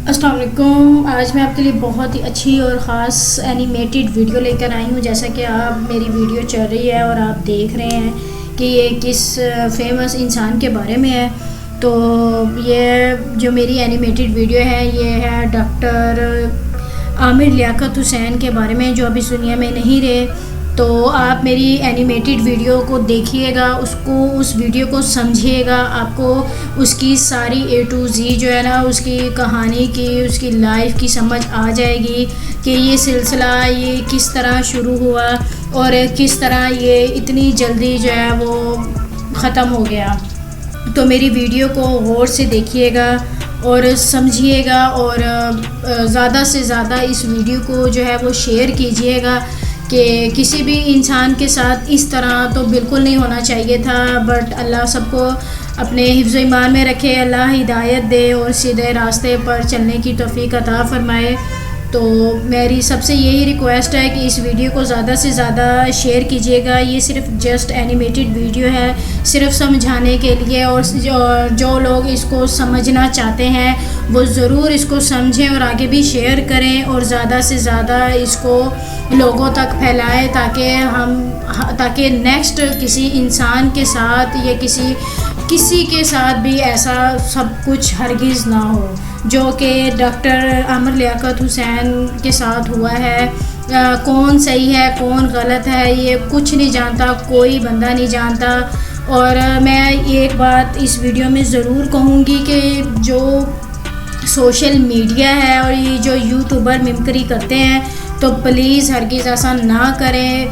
अस्सलाम वालेकुम। आज मैं आपके लिए बहुत ही अच्छी और ख़ास एनिमेटेड वीडियो लेकर आई हूँ। जैसा कि आप मेरी वीडियो चल रही है और आप देख रहे हैं कि ये किस फेमस इंसान के बारे में है। तो ये जो मेरी एनिमेटेड वीडियो है ये है डॉक्टर आमिर लियाकत हुसैन के बारे में, जो अभी इस दुनिया में नहीं रहे। तो आप मेरी एनिमेटेड वीडियो को देखिएगा, उस वीडियो को समझिएगा, आपको उसकी सारी A to Z जो है ना, उसकी कहानी की, उसकी लाइफ की समझ आ जाएगी कि ये सिलसिला ये किस तरह शुरू हुआ और किस तरह ये इतनी जल्दी जो है वो ख़त्म हो गया। तो मेरी वीडियो को गौर से देखिएगा और समझिएगा और ज़्यादा से ज़्यादा इस वीडियो को जो है वो शेयर कीजिएगा कि किसी भी इंसान के साथ इस तरह तो बिल्कुल नहीं होना चाहिए था। बट अल्लाह सबको अपने हिफ्ज़ ईमान में रखे, अल्लाह हिदायत दे और सीधे रास्ते पर चलने की तौफ़ीक अता फ़रमाए। तो मेरी सबसे यही रिक्वेस्ट है कि इस वीडियो को ज़्यादा से ज़्यादा शेयर कीजिएगा। ये सिर्फ जस्ट एनिमेटेड वीडियो है, सिर्फ समझाने के लिए, और जो लोग इसको समझना चाहते हैं वो ज़रूर इसको समझें और आगे भी शेयर करें और ज़्यादा से ज़्यादा इसको लोगों तक फैलाएं ताकि नेक्स्ट किसी इंसान के साथ या किसी के साथ भी ऐसा सब कुछ हरगिज़ ना हो जो कि डॉक्टर आमिर लियाकत हुसैन के साथ हुआ है। कौन सही है कौन गलत है ये कुछ नहीं जानता, कोई बंदा नहीं जानता। और मैं एक बात इस वीडियो में ज़रूर कहूँगी कि जो सोशल मीडिया है और ये जो यूट्यूबर मिमिक्री करते हैं तो प्लीज़ हरगिज़ ऐसा ना करें,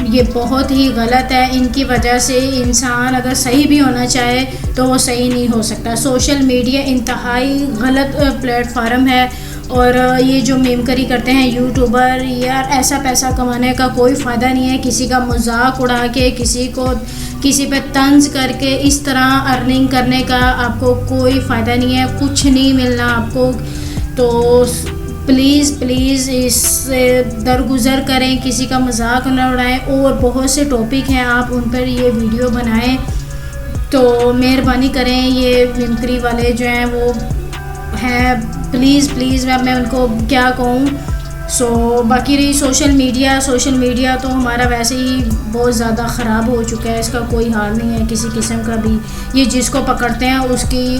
ये बहुत ही गलत है। इनकी वजह से इंसान अगर सही भी होना चाहे तो वो सही नहीं हो सकता। सोशल मीडिया इंतहाई गलत प्लेटफार्म है और ये जो मिमिक्री करते हैं यूट्यूबर, यार ऐसा पैसा कमाने का कोई फ़ायदा नहीं है। किसी का मजाक उड़ा के किसी पे तंज करके इस तरह अर्निंग करने का आपको कोई फ़ायदा नहीं है, कुछ नहीं मिलना आपको। तो प्लीज़ इससे दरगुज़र करें, किसी का मजाक न उड़ाएं। और बहुत से टॉपिक हैं, आप उन पर ये वीडियो बनाएं तो मेहरबानी करें। ये मिमिक्री वाले जो हैं वो हैं, प्लीज़ मैं उनको क्या कहूँ। बाकी रही सोशल मीडिया तो हमारा वैसे ही बहुत ज़्यादा ख़राब हो चुका है, इसका कोई हाल नहीं है किसी किस्म का भी। ये जिसको पकड़ते हैं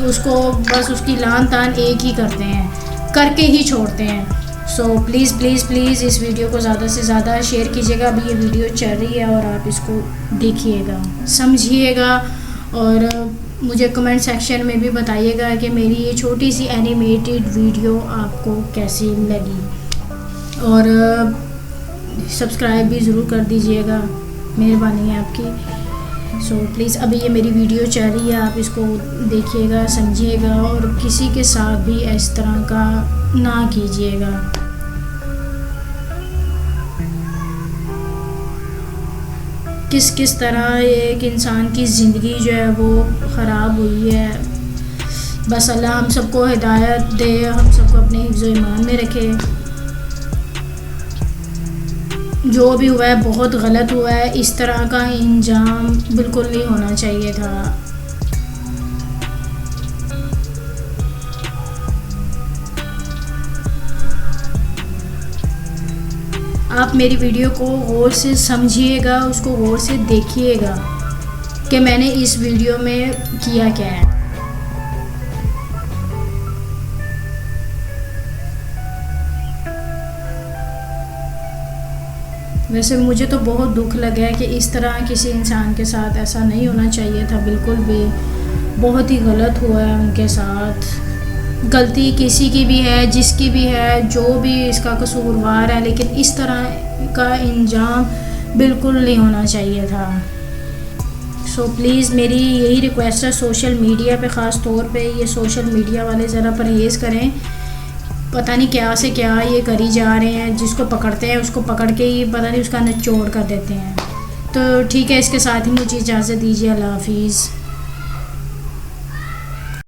उसको बस उसकी लान तान एक ही करते हैं, करके ही छोड़ते हैं। प्लीज़ इस वीडियो को ज़्यादा से ज़्यादा शेयर कीजिएगा। अभी ये वीडियो चल रही है और आप इसको देखिएगा, समझिएगा और मुझे कमेंट सेक्शन में भी बताइएगा कि मेरी ये छोटी सी एनिमेटेड वीडियो आपको कैसी लगी। और सब्सक्राइब भी ज़रूर कर दीजिएगा, मेहरबानी है आपकी। प्लीज़ अभी ये मेरी वीडियो चल रही है, आप इसको देखिएगा, समझिएगा और किसी के साथ भी इस तरह का ना कीजिएगा। किस तरह एक इंसान की ज़िंदगी जो है वो ख़राब हुई है। बस अल्लाह हम सबको हिदायत दे, हम सबको अपने हिफ्ज़ ईमान में रखे। जो भी हुआ है बहुत गलत हुआ है, इस तरह का इंजाम बिल्कुल नहीं होना चाहिए था। आप मेरी वीडियो को गौर से समझिएगा, उसको गौर से देखिएगा कि मैंने इस वीडियो में किया क्या है। वैसे मुझे तो बहुत दुख लगा है कि इस तरह किसी इंसान के साथ ऐसा नहीं होना चाहिए था, बिल्कुल भी। बहुत ही गलत हुआ है उनके साथ। गलती किसी की भी है, जिसकी भी है, जो भी इसका कसूरवार है, लेकिन इस तरह का इंजाम बिल्कुल नहीं होना चाहिए था। प्लीज़ मेरी यही रिक्वेस्ट है, सोशल मीडिया पे ख़ास तौर पे ये सोशल मीडिया वाले ज़रा परहेज़ करें। पता नहीं क्या से क्या ये करी जा रहे हैं, जिसको पकड़ते हैं उसको पकड़ के ही पता नहीं उसका निचोड़ कर देते हैं। तो ठीक है, इसके साथ ही मुझे इजाज़त दीजिए। अल्लाह हाफिज़।